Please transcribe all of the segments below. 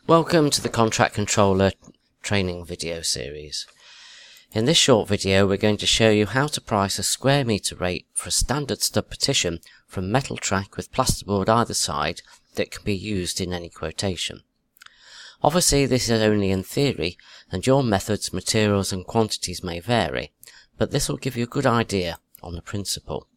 Welcome to the Contract Controller training video series. In this short video we're going to show you how to price a square metre rate for a standard stud partition from metal track with plasterboard either side that can be used in any quotation. Obviously this is only in theory and your methods, materials and quantities may vary, but this will give you a good idea on the principle.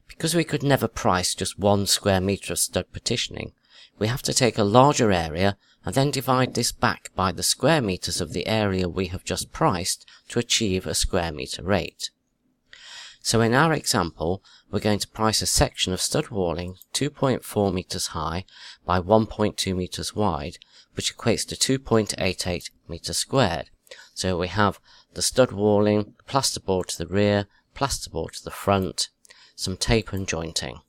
Because we could never price just 1 square metre of stud partitioning, we have to take a larger area and then divide this back by the square metres of the area we have just priced to achieve a square metre rate. So in our example, we're going to price a section of stud walling 2.4 metres high by 1.2 metres wide, which equates to 2.88 metres squared. So we have the stud walling, plasterboard to the rear, plasterboard to the front, some tape and jointing,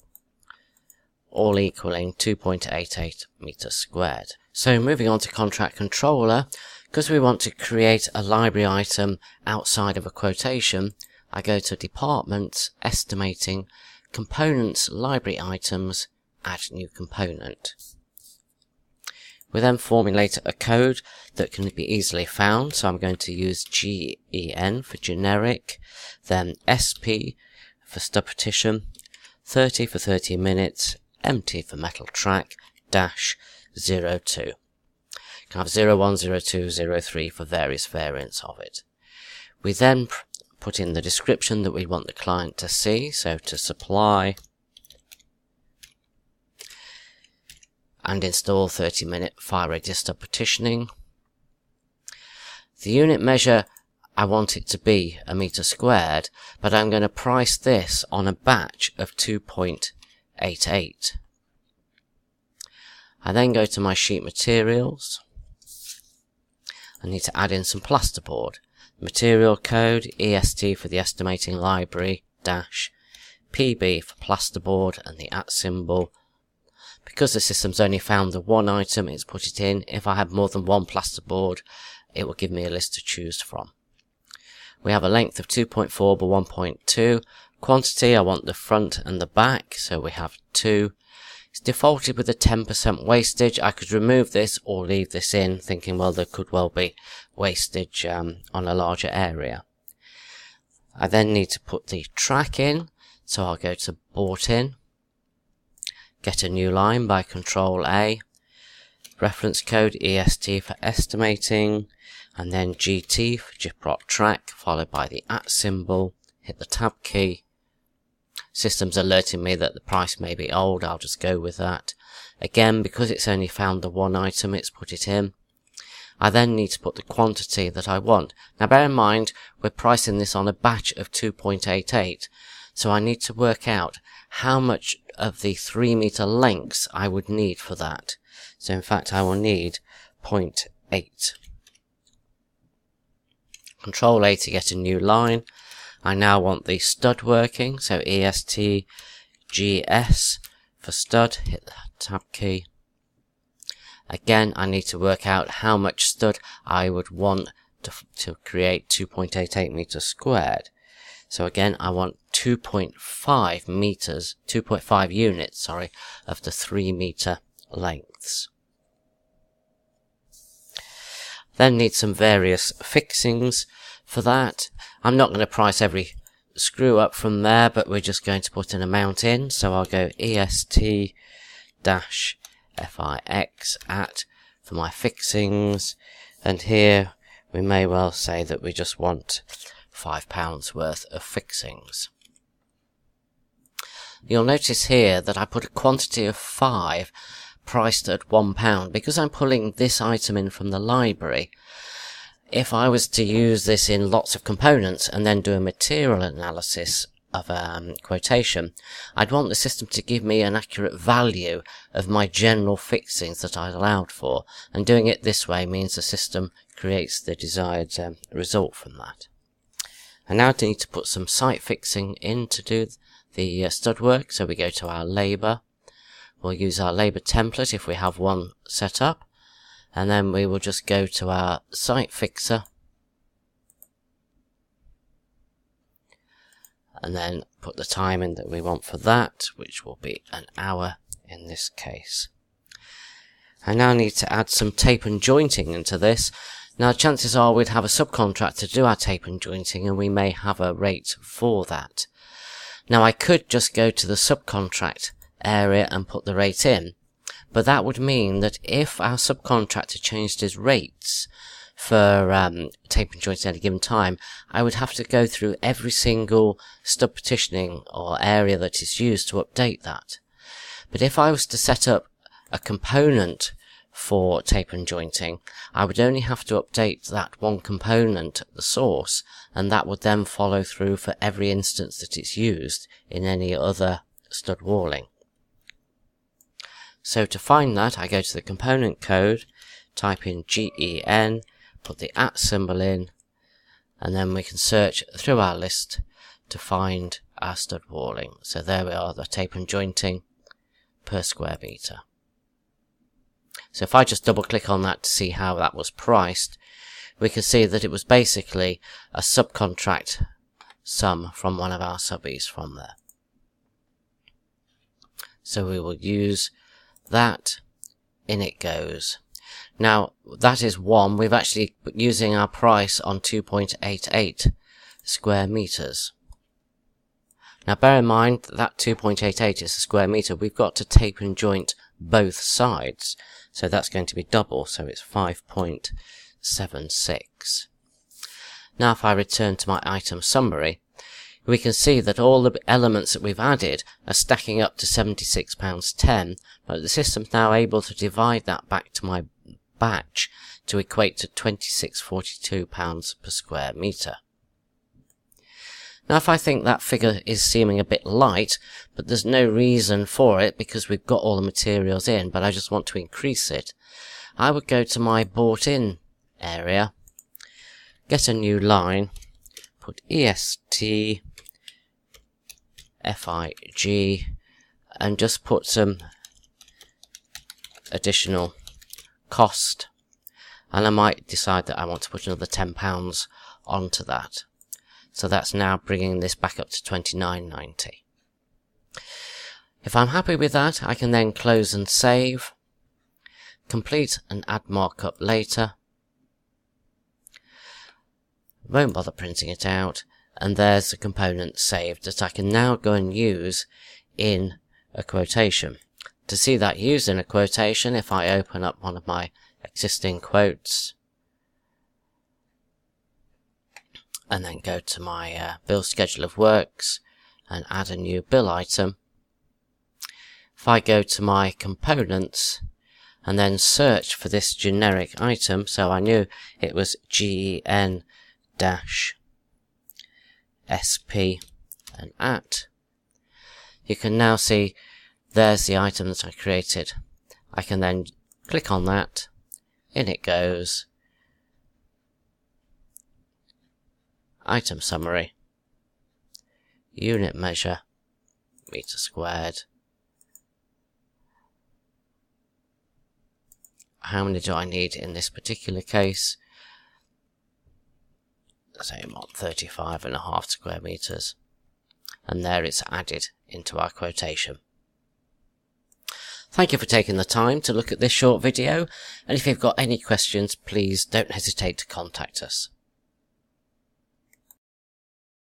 all equaling 2.88 metres squared. So moving on to Contract Controller, because we want to create a library item outside of a quotation, I go to Department, Estimating, Components, Library Items, Add New Component. We then formulate a code that can be easily found, so I'm going to use GEN for generic, then SP for stud partition, 30 for 30 minutes, MT for metal track, dash 02. You can have 01, 02, 03 for various variants of it. We then put in the description that we want the client to see, so to supply and install 30-minute fire radius stud partitioning. The unit measure, I want it to be a metre squared, but I'm going to price this on a batch of 2.88. I then go to my sheet materials. I need to add in some plasterboard. Material code, EST for the estimating library, dash, PB for plasterboard and the @ symbol. Because the system's only found the one item, it's put it in. If I have more than one plasterboard, it will give me a list to choose from. We have a length of 2.4 by 1.2. Quantity, I want the front and the back, so we have 2. It's defaulted with a 10% wastage. I could remove this or leave this in, thinking, well, there could well be wastage on a larger area. I then need to put the track in, so I'll go to Bought In, get a new line by Control A, reference code EST for estimating, and then GT for Gyprock track, followed by the @ symbol, hit the tab key. System's alerting me that the price may be old, I'll just go with that. Again, because it's only found the one item, it's put it in. I then need to put the quantity that I want. Now bear in mind, we're pricing this on a batch of 2.88, so I need to work out how much of the 3 metre lengths I would need for that. So in fact I will need 0.8. Control A to get a new line. I now want the stud working, so EST GS for stud, hit the tab key. Again, I need to work out how much stud I would want to create 2.88 metres squared. So again, I want 2.5 meters, 2.5 units, sorry, of the 3 metre lengths. Then need some various fixings. For that, I'm not going to price every screw up from there, but we're just going to put an amount in. So I'll go EST-FIX at for my fixings, and here we may well say that we just want £5 worth of fixings. You'll notice here that I put a quantity of 5 priced at £1 because I'm pulling this item in from the library. If I was to use this in lots of components and then do a material analysis of a quotation, I'd want the system to give me an accurate value of my general fixings that I allowed for, and doing it this way means the system creates the desired result from that. I now need to put some site fixing in to do the stud work, so we go to our labour. We'll use our labour template if we have one set up. And then we will just go to our site fixer and then put the time in that we want for that, which will be an hour in this case. I now need to add some tape and jointing into this. Now chances are we'd have a subcontractor do our tape and jointing, and we may have a rate for that. Now I could just go to the subcontract area and put the rate in, but that would mean that if our subcontractor changed his rates for tape and jointing at a given time, I would have to go through every single stub partitioning or area that is used to update that. But if I was to set up a component for tape and jointing, I would only have to update that one component at the source, and that would then follow through for every instance that it's used in any other stud walling. So to find that, I go to the component code, type in GEN, put the @ symbol in, and then we can search through our list to find our stud walling. So there we are, the tape and jointing per square meter. So if I just double click on that to see how that was priced, we can see that it was basically a subcontract sum from one of our subbies from there. So we will use that, in it goes. Now that is one, we've actually using our price on 2.88 square meters. Now bear in mind that 2.88 is a square meter, we've got to tape and joint both sides, so that's going to be double, so it's 5.76. Now if I return to my item summary, we can see that all the elements that we've added are stacking up to £76.10, but the system's now able to divide that back to my batch to equate to £26.42 per square metre. Now if I think that figure is seeming a bit light, but there's no reason for it because we've got all the materials in, but I just want to increase it, I would go to my bought in area, get a new line, put EST FIG, and just put some additional cost, and I might decide that I want to put another £10 onto that. So that's now bringing this back up to £29.90. If I'm happy with that, I can then close and save, complete and add markup later. Won't bother printing it out, and there's the component saved that I can now go and use in a quotation. To see that used in a quotation, if I open up one of my existing quotes and then go to my bill schedule of works and add a new bill item, if I go to my components and then search for this generic item, so I knew it was GEN-SP and @ you can now see there's the item that I created. I can then click on that, in it goes, item summary, unit measure, meter squared. How many do I need in this particular case? Say I'm on 35.5 square meters, and there it's added into our quotation. Thank you for taking the time to look at this short video, and if you've got any questions, please don't hesitate to contact us.